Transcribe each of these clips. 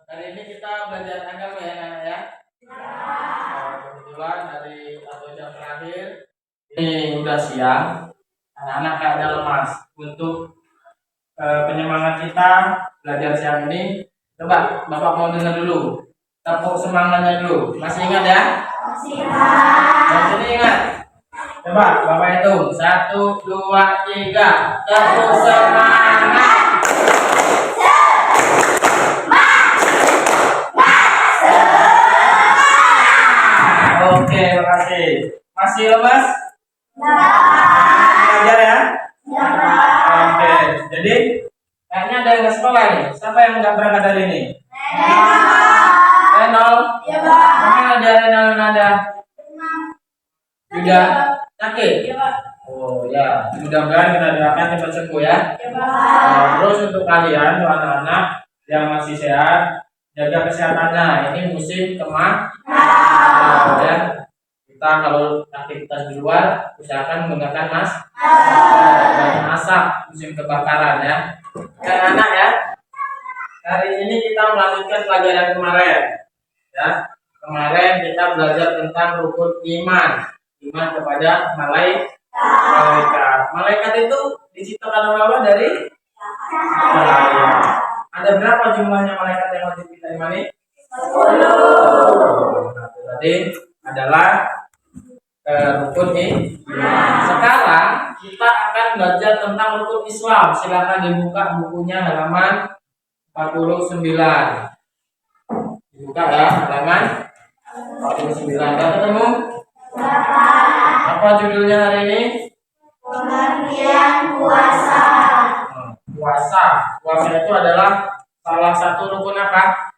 Hari ini kita belajar agama ya anak-anak ya. Kebetulan hari atau jam terakhir ini udah siang. Anak-anak kayaknya lemas. Untuk penyemangat kita belajar siang ini, coba Bapak mau dengar dulu. Tepuk semangatnya dulu. Masih ingat ya? Masih ingat. Masih ingat? Coba Bapak hitung 1, 2, 3. Tepuk semangat. Oke, makasih. Masih lemas? Belajar ya? Oke, jadi kayaknya ada yang nggak sekolah nih. Siapa yang nggak berangkat hari ini? Renol. Mana ada Renol ada? Sudah sakit? Oh ya, mudah-mudahan kita doakan cepat sembuh ya. Terus untuk kalian, anak-anak yang masih sehat, jaga kesehatannya. Ini musim kemarau ya. Kita kalau aktivitas di luar usahakan menggunakan masker, asap musim kebakaran ya. Anak-anak ya. Hari ini kita melanjutkan pelajaran kemarin ya. Kemarin kita belajar tentang rukun iman kepada malaikat. Malaikat itu diciptakan oleh Allah dari ada berapa jumlahnya malaikat yang wajib kita imani? 10. Nah, tadi adalah rukun iman. Sekarang kita akan belajar tentang rukun Islam. Silakan dibuka bukunya halaman 49. Dibuka ya halaman 49. Sudah ketemu? Apa judulnya hari ini? Pengertian puasa. Puasa itu adalah salah satu rukun apa?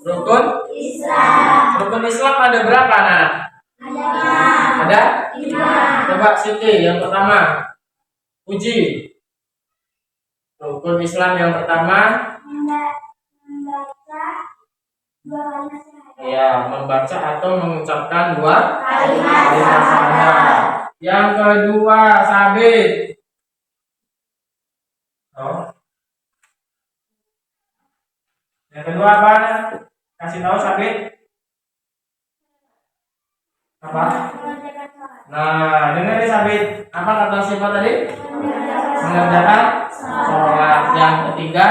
Rukun Islam. Rukun Islam ada berapa nak? Ada? 5. Coba Siti yang pertama. Uji. Rukun Islam yang pertama. Membaca atau mengucapkan dua kalimat syahadat. Yang kedua, sabit. Yang kedua apa? Kasih tahu sabit. Apa? Nah, dengar nih sabit. Apa kata siapa tadi? Mengerjakan sholat. Yang ketiga,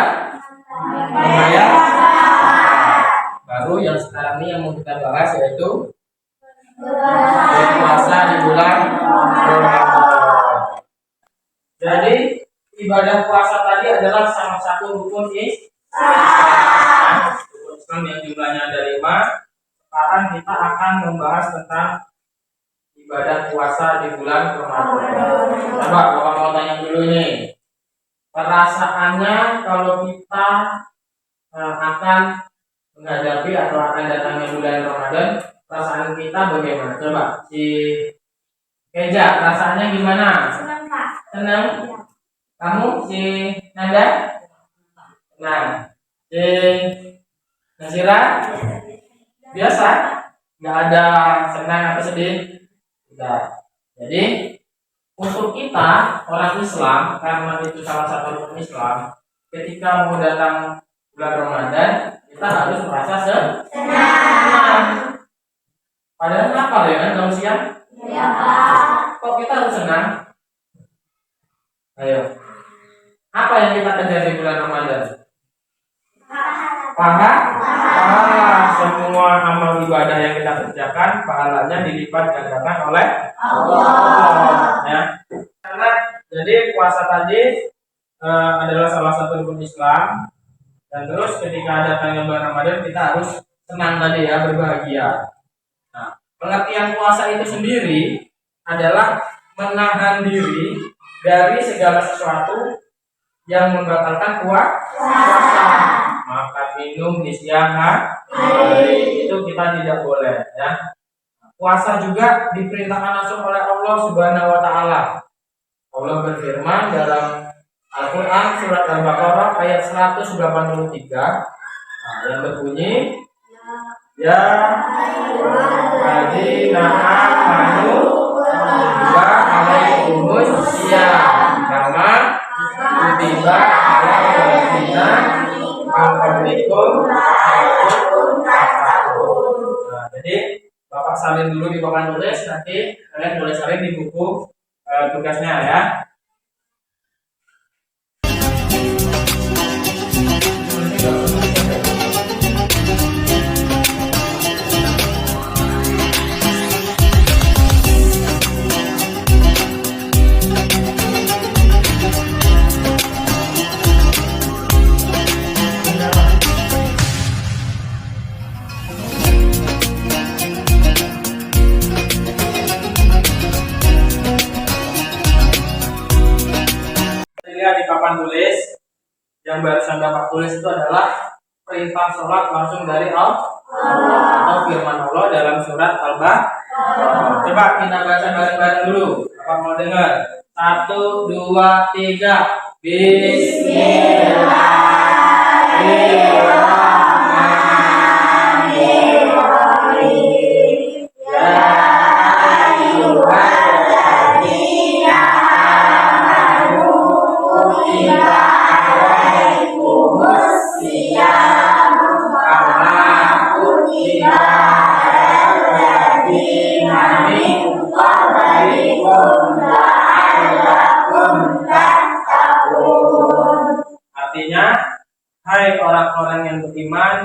membayar. Baru yang sekarang ini yang mau kita bahas yaitu puasa di bulan Ramadan. Jadi ibadah puasa tadi adalah salah satu rukun Islam yang jumlahnya ada 5. Sekarang kita akan membahas tentang ibadah puasa di bulan Ramadan. Coba Bapak mau tanya dulu ini. Perasaannya kalau kita akan menghadapi atau akan datangnya bulan Ramadan, perasaan kita bagaimana? Coba si Keja, rasanya gimana? Senang, Kak. Senang? Kamu si Nanda? Senang. Si Nasira? Biasa? Nggak ada senang atau sedih? Tidak. Jadi untuk kita orang Islam, karena itu salah satu rukun Islam, ketika mau datang bulan Ramadan, kita harus merasa senang. Padahal apa ya kan kalau siang? Ya, Pak. Kok kita harus senang? Ayo. Apa yang kita kerja di bulan Ramadan? Semua amal ibadah yang kita kerjakan pahalanya dilipat gandakan oleh Allah. Ya. Karena jadi puasa tadi adalah salah satu rukun Islam. Dan terus ketika datangnya bulan Ramadan kita harus senang tadi ya, berbahagia. Nah, pengertian puasa itu sendiri adalah menahan diri dari segala sesuatu yang membatalkan puasa. Makan minum di siang hari itu kita tidak boleh ya. Puasa juga diperintahkan langsung oleh Allah Subhanahu wa taala. Allah berfirman dalam Al-Quran surat Al-Baqarah ayat 183 yang berbunyi ya ayyuhalladzina amanu kutiba alaikumus syiyam kama papan tulis, nanti kalian boleh salin di buku tugasnya ya. Lihat di papan tulis yang barusan Bapak tulis itu adalah perintah sholat langsung dari Allah atau firman Allah dalam surat Al-Baqarah. Coba kita baca bareng-bareng dulu. Bapak mau dengar? 1, 2, 3. Bismillahirrahmanirrahim. Ya ayyuhalladzina amanu kutiba alaikumus syiyamu kama kutiba alal ladzina min qablikum la'allakum tattaqun. Artinya, hai orang-orang yang beriman,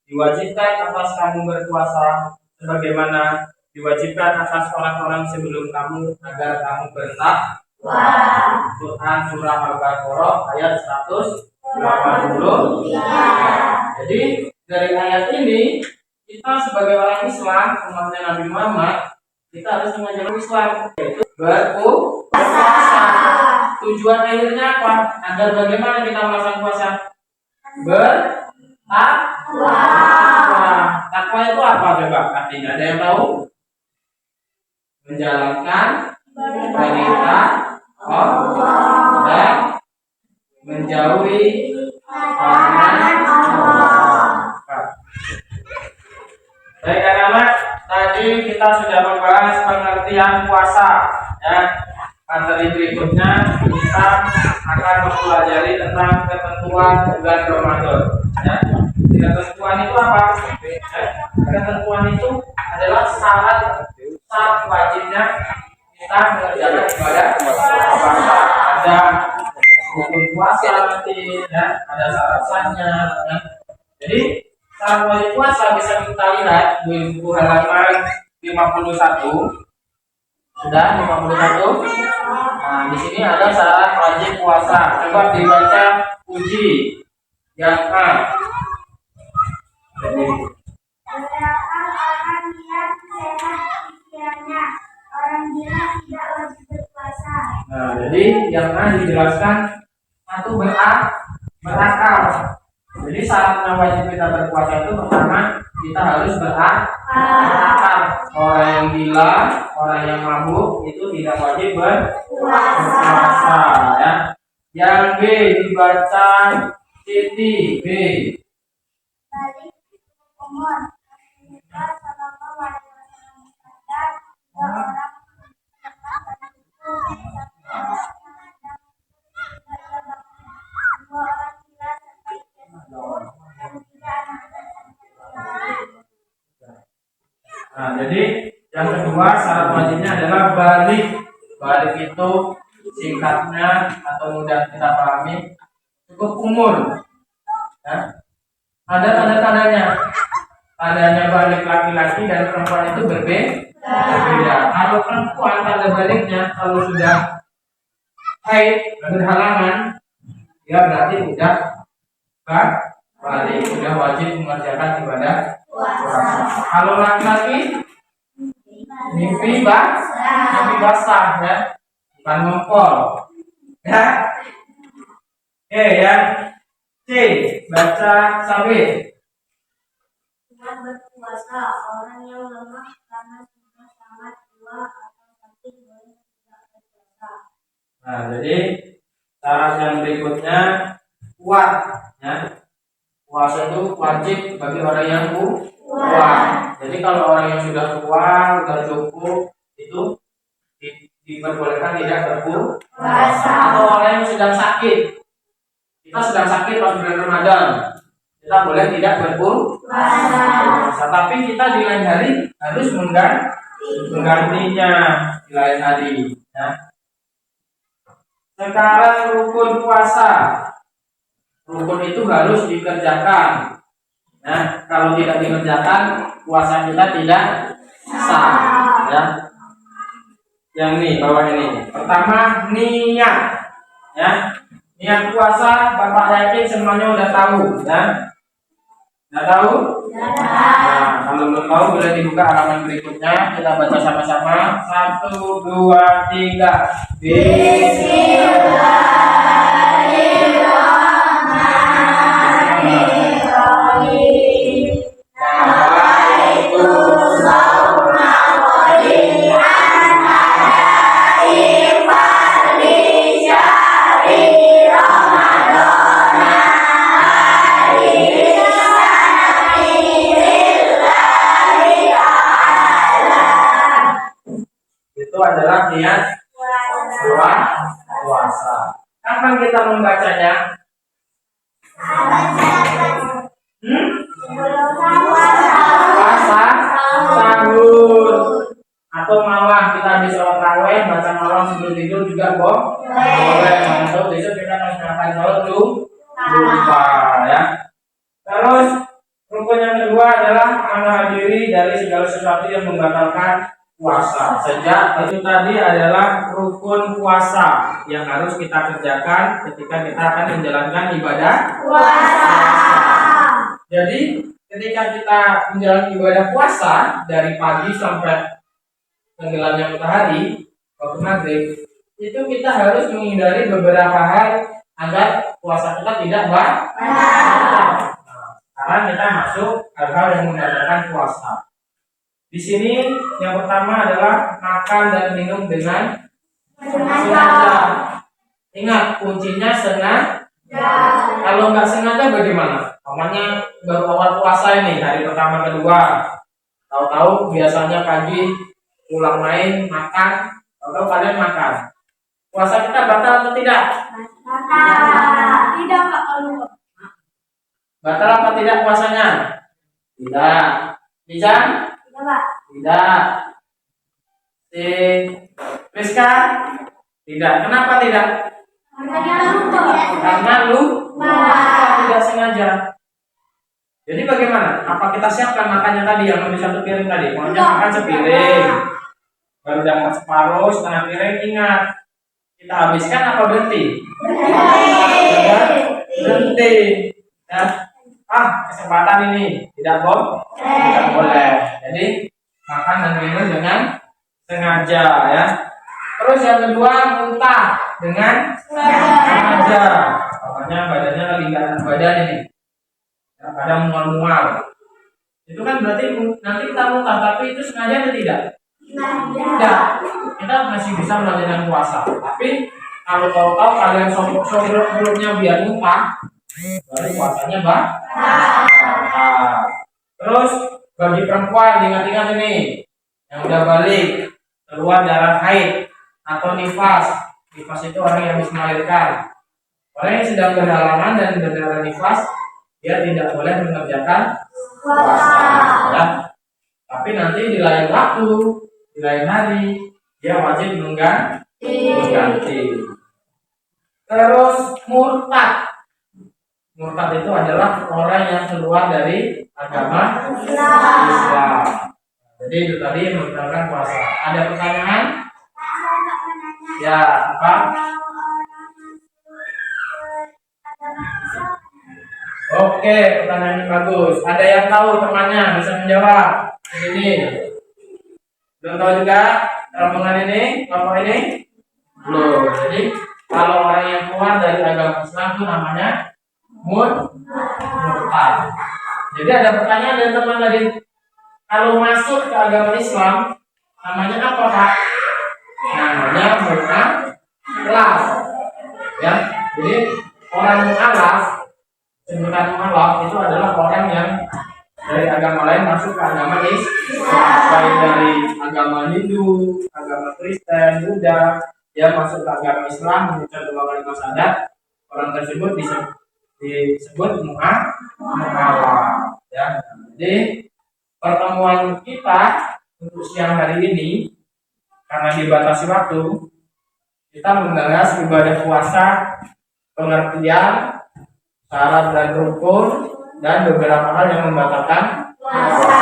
diwajibkan atas kamu berpuasa sebagaimana diwajibkan atas orang-orang sebelum kamu agar kamu bertakwa. Quran surah Al-Baqarah ayat 180. Jadi dari ayat ini kita sebagai orang Islam, umatnya Nabi Muhammad, kita harus mengajarkan Islam, yaitu berpuasa. Tujuan akhirnya apa? Agar bagaimana kita melaksanakan puasa? Bertakwa. Takwa itu apa coba artinya? Ada yang tahu? Menjalankan perintah Allah dan menjauhi larangan Allah. Baik anak-anak, tadi kita sudah membahas pengertian puasa ya. Materi berikutnya kita akan mempelajari tentang ketentuan bulan Ramadan ya. Ketentuan itu apa? Ketentuan itu adalah syarat wajibnya kita mengerjakan ibadah puasa. Ada hukum puasa nanti ya, ada syarat-syaratnya ya. Jadi syarat wajib puasa bisa kita lihat di buku halaman 51. Sudah 51. Nah, di sini ada syarat wajib puasa. Coba dibaca uji yang A. Jadi orang yang sehat pikirannya, orang gila tidak wajib berpuasa. Nah, jadi yang A dijelaskan satu berakal. Jadi syaratnya wajib kita berpuasa itu pertama kita harus berakal. Orang yang gila, orang yang mabuk itu tidak wajib berpuasa ya. Yang B dibaca Siti B. Balik umur Rasulullah Shallallahu Alaihi Wasallam bersabda, dua orang dua orang gila serta yang tidak Nah, jadi yang kedua syarat wajibnya adalah balik. Balik itu singkatnya atau mudah kita pahami cukup umur. Ya. Ada tanda-tandanya. Tandanya balik laki-laki dan perempuan itu berbeda. Kalau perempuan tanda baliknya kalau sudah haid berhalangan, dia berarti udah balik, sudah wajib mengerjakan ibadah puasa. Kalau laki-laki mimpi basah ya, bukan ngompol ya. Oke ya. C baca sabit. dengan berpuasa, orang yang lemah karena sudah sangat tua atau sakit boleh tidak berpuasa. Nah, jadi syarat yang berikutnya kuat ya. Puasa itu wajib bagi orang yang kuat. Jadi kalau orang yang sudah tua, sudah cukup itu diperbolehkan tidak berpuasa. Atau orang yang sedang sakit, kita sedang sakit pas bulan Ramadan, kita boleh tidak berpuasa. Tapi kita di lain hari harus menggantinya di lain hari. Ya. Sekarang rukun puasa. Rukun itu harus dikerjakan. Nah, kalau tidak dikerjakan, puasa kita tidak sah. Ya. Yang ini, bawah ini. Pertama, niat. Ya. Niat puasa, Bapak yakin semuanya udah tahu, ya? Udah tahu? Nah, kalau belum tahu boleh dibuka halaman berikutnya. Kita baca sama-sama. 1, 2, 3. Itu adalah niat puasa. Kapan kita membacanya? Puasa sahur atau malam kita habis sholat tarawih baca malam sebelum tidur juga boleh. Atau besok kita harus makan sahur lupa ya. Terus rukun yang kedua adalah menahan diri dari segala sesuatu yang membatalkan puasa. Sejak itu tadi adalah rukun puasa yang harus kita kerjakan ketika kita akan menjalankan ibadah puasa. Jadi ketika kita menjalankan ibadah puasa dari pagi sampai tenggelamnya matahari waktu maghrib, itu kita harus menghindari beberapa hal agar puasa kita tidak batal. Karena kita masuk hal-hal yang membatalkan puasa. Di sini yang pertama adalah makan dan minum dengan sengaja. Ingat kuncinya sengaja. Kalau nggak sengaja bagaimana? Namanya baru awal puasa ini hari pertama kedua. Tahu-tahu biasanya pagi pulang main makan, tahu-tahu kalian makan. Puasa kita batal atau tidak? Tidak, Pak. Batal apa tidak puasanya? Tidak. Bisa? Tidak. Si Rizka? Tidak. Kenapa tidak? Karena lupa. Tidak sengaja. Jadi bagaimana? Apa kita siapkan makannya tadi yang lebih satu piring tadi? Pokoknya makan sepiring. Baru dapat separuh, setengah piring. Ingat, kita habiskan apa berhenti? Berhenti. Ya. Kesempatan ini tidak boleh. Jadi makan dan minum dengan sengaja ya. Terus yang kedua muntah dengan sengaja. Makanya badannya lagi nggak enak badan ini. Ya, kadang mual-mual. Itu kan berarti nanti kita muntah, tapi itu sengaja atau tidak? Tidak. Kita masih bisa melanjutkan puasa. Tapi kalau tahu-tahu kalian sobek mulutnya biar muntah, baru puasanya Terus bagi perempuan ingat-ingat ini yang udah balik keluar darah haid atau nifas. Nifas itu orang yang habis melahirkan. Orang yang sedang berhalangan dan berdarah nifas, dia tidak boleh mengerjakan puasa. Ya. Tapi nanti di lain waktu, di lain hari, dia wajib mengganti. Terus murtad. Murtad itu adalah orang yang keluar dari agama Islam. Jadi itu tadi membatalkan puasa. Ada pertanyaan? Ya, apa? Oke, pertanyaan bagus. Ada yang tahu temannya bisa menjawab? Ini. Belum tahu juga rombongan ini, kelompok ini? Belum. Jadi kalau orang yang keluar dari agama Islam itu namanya murtad. Jadi ada pertanyaan dari teman tadi. Kalau masuk ke agama Islam namanya apa, Pak? Namanya mu'alaf. Ya. Jadi orang mu'alaf, sebutan mu'alaf itu adalah orang yang dari agama lain masuk ke agama Islam, baik dari agama Hindu, agama Kristen, Buddha, dia masuk ke agama Islam mengucapkan dua kalimat syahadat, orang tersebut disebut mu'alaf. Ya. Jadi pertemuan kita untuk siang hari ini, karena dibatasi waktu, kita membahas ibadah puasa, pengertian, syarat dan rukun, dan beberapa hal yang membatalkan puasa.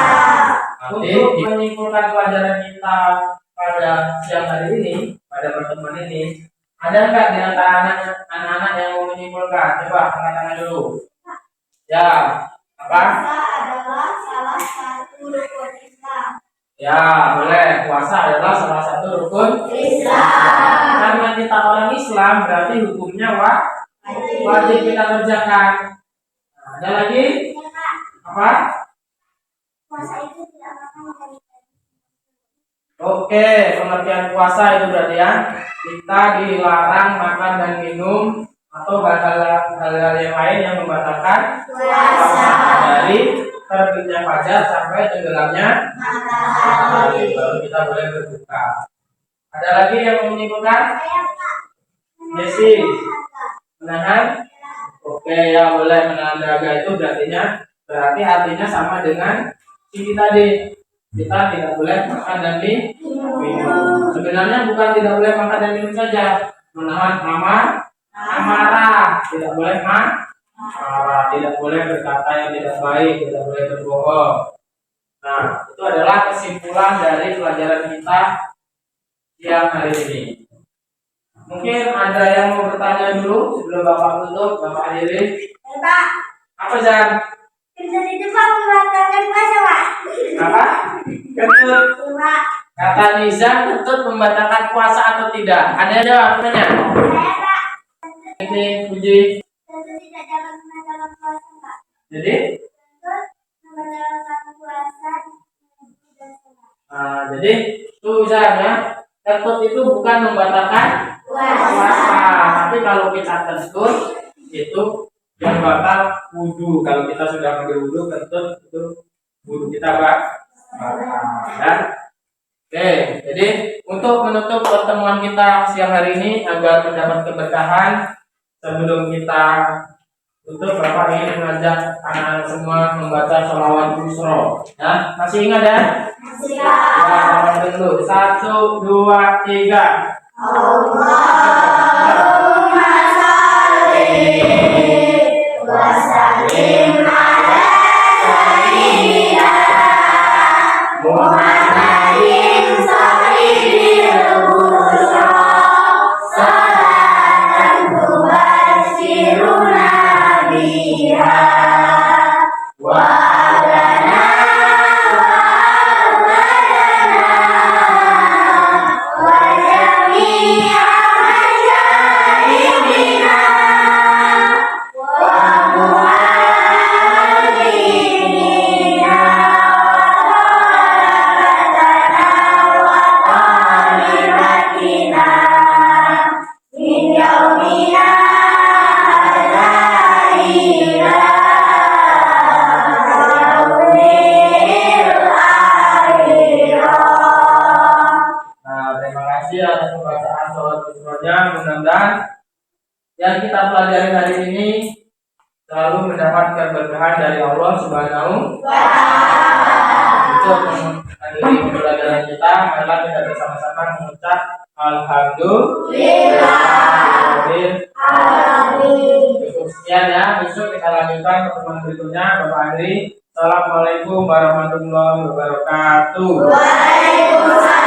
Untuk menyimpulkan pelajaran kita pada siang hari ini, pada pertemuan ini, ada nggak di antara anak-anak yang mau menyimpulkan? Coba angkat tangan dulu. Ya, apa? Puasa adalah salah satu rukun Islam. Ya, boleh. Puasa adalah salah satu rukun Islam. Karena kita orang Islam, berarti hukumnya wajib kita kerjakan. Nah, ada lagi? Apa? Puasa itu tidak makan dari Oke, pengertian puasa itu berarti ya kita dilarang makan dan minum atau hal-hal yang lain yang membatalkan puasa. dari terbitnya fajar sampai tenggelamnya matahari, baru kita boleh berbuka. Ada lagi yang mau menyimpulkan? Desi, menahan? Oke, ya boleh menahan dahaga itu berarti artinya sama dengan sini tadi. Kita tidak boleh makan dan minum. Sebenarnya bukan tidak boleh makan dan minum saja, menahan amarah, tidak boleh marah, tidak boleh berkata yang tidak baik, tidak boleh berbohong. Nah, itu adalah kesimpulan dari pelajaran kita siang hari ini. Mungkin ada yang mau bertanya dulu sebelum Bapak tutup, Bapak akhiri. Pak, Apa Jan? bisa ditebak membatalkan puasa, Pak? Apa? Kentut. Pak, Kata Nizam, kentut membatalkan puasa atau tidak? Ada jawab tanya? saya Pak. Ini Puji. Tentu tidak dapat membatalkan puasa, Pak. Jadi, Tentu membatalkan puasa tidak salah. nah, jadi itu misalnya kentut itu bukan membatalkan puasa, tapi kalau kita kentut itu yang batal wudhu. Kalau kita sudah ambil wudhu, kentut itu wudhu kita batal. Dan oke, jadi untuk menutup pertemuan kita siang hari ini agar mendapat keberkahan, sebelum kita tutup, Bapak ingin mengajak anak-anak semua membaca sholawat yusro. Ya, masih ingat ya? Ya, dulu. 1, 2, 3. Allahumma sholli wa sallim ala sayyidina Muhammadin sayyidil busyra salatan tubashiruna biha wa adana wa jami'a masyaibina wa mu'allimina wa talibatina min yaumina hadza ila yaumil akhirah. Nah, terima kasih atas pembacaan sholawat yusronya. Mudah-mudahan yang kita pelajari hari ini selalu mendapat keberkahan dari Allah Subhanahu wa Ta'ala. Untuk mengakhiri pembelajaran kita, marilah kita bersama-sama mengucap alhamdulillah. Cukup sekian ya. Besok kita lanjutkan pertemuan berikutnya. Bapak Andri, assalamualaikum warahmatullahi wabarakatuh. Waalaikumsalam.